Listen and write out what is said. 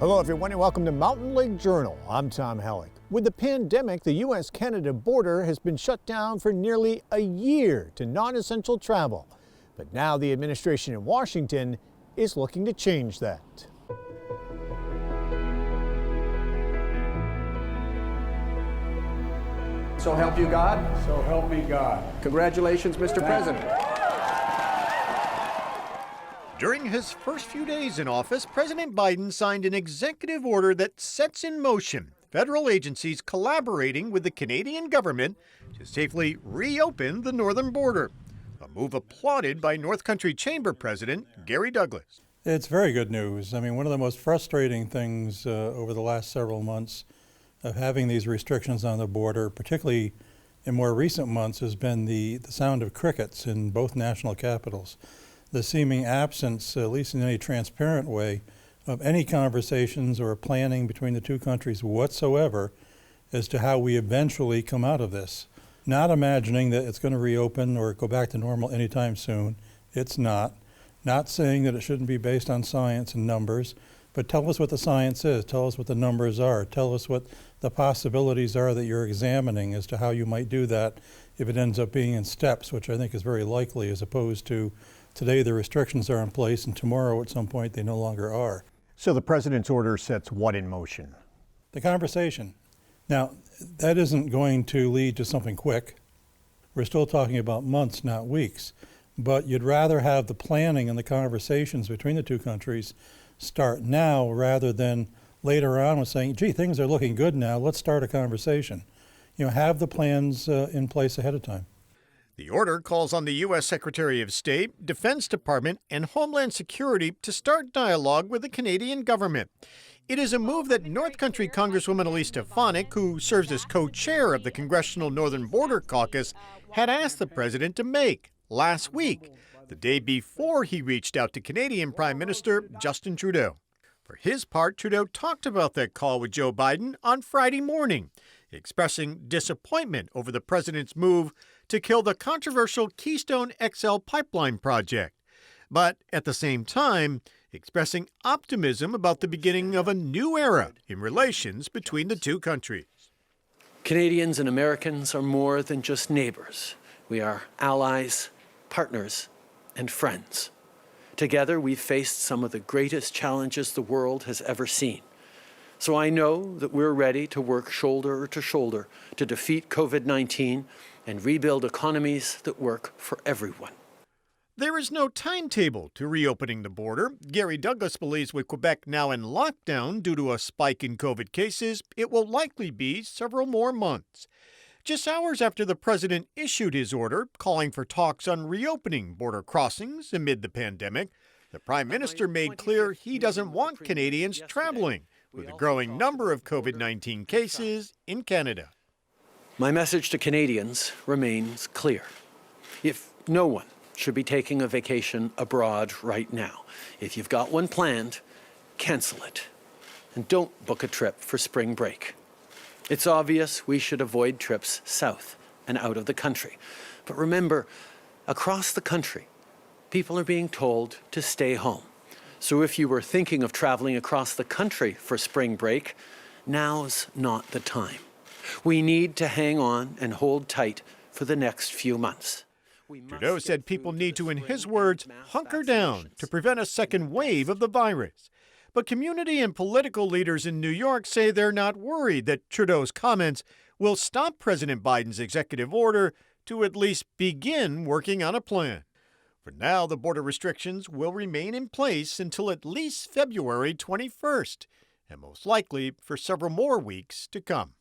Hello everyone and welcome to Mountain Lake Journal. I'm Tom Hellick. With the pandemic, the U.S. Canada border has been shut down for nearly a year to non-essential travel. But now the administration in Washington is looking to change that. So help you God? So help me God. Congratulations, Mr. President. During his first few days in office, President Biden signed an executive order that sets in motion federal agencies collaborating with the Canadian government to safely reopen the northern border, a move applauded by North Country Chamber President Gary Douglas. It's very good news. I mean, one of the most frustrating things over the last several months of having these restrictions on the border, particularly in more recent months, has been the sound of crickets in both national capitals. The seeming absence, at least in any transparent way, of any conversations or planning between the two countries whatsoever as to how we eventually come out of this. Not imagining that it's going to reopen or go back to normal anytime soon. It's not. Not saying that it shouldn't be based on science and numbers, but tell us what the science is. Tell us what the numbers are. Tell us what the possibilities are that you're examining as to how you might do that if it ends up being in steps, which I think is very likely, as opposed to today the restrictions are in place and tomorrow at some point they no longer are. So the president's order sets what in motion? The conversation. Now, that isn't going to lead to something quick. We're still talking about months, not weeks. But you'd rather have the planning and the conversations between the two countries start now rather than later on with saying, gee, things are looking good now, let's start a conversation. You know, have the plans in place ahead of time. The order calls on the U.S. Secretary of State, Defense Department, and Homeland Security to start dialogue with the Canadian government. It is a move that North Country Congresswoman Elise Stefanik, who serves as co-chair of the Congressional Northern Border Caucus, had asked the president to make last week, the day before he reached out to Canadian Prime Minister Justin Trudeau. For his part, Trudeau talked about that call with Joe Biden on Friday morning, expressing disappointment over the president's move to kill the controversial Keystone XL pipeline project, but at the same time, expressing optimism about the beginning of a new era in relations between the two countries. Canadians and Americans are more than just neighbors. We are allies, partners, and friends. Together, we've faced some of the greatest challenges the world has ever seen. So I know that we're ready to work shoulder to shoulder to defeat COVID-19 and rebuild economies that work for everyone. There is no timetable to reopening the border. Gary Douglas believes with Quebec now in lockdown due to a spike in COVID cases, it will likely be several more months. Just hours after the president issued his order calling for talks on reopening border crossings amid the pandemic, the prime minister made clear he doesn't want Canadians traveling with a growing number of COVID-19 cases in Canada. My message to Canadians remains clear. If no one should be taking a vacation abroad right now, if you've got one planned, cancel it. And don't book a trip for spring break. It's obvious we should avoid trips south and out of the country. But remember, across the country, people are being told to stay home. So if you were thinking of traveling across the country for spring break, now's not the time. We need to hang on and hold tight for the next few months. Trudeau said people need to, in his words, hunker down to prevent a second wave of the virus. But community and political leaders in New York say they're not worried that Trudeau's comments will stop President Biden's executive order to at least begin working on a plan. For now, the border restrictions will remain in place until at least February 21st, and most likely for several more weeks to come.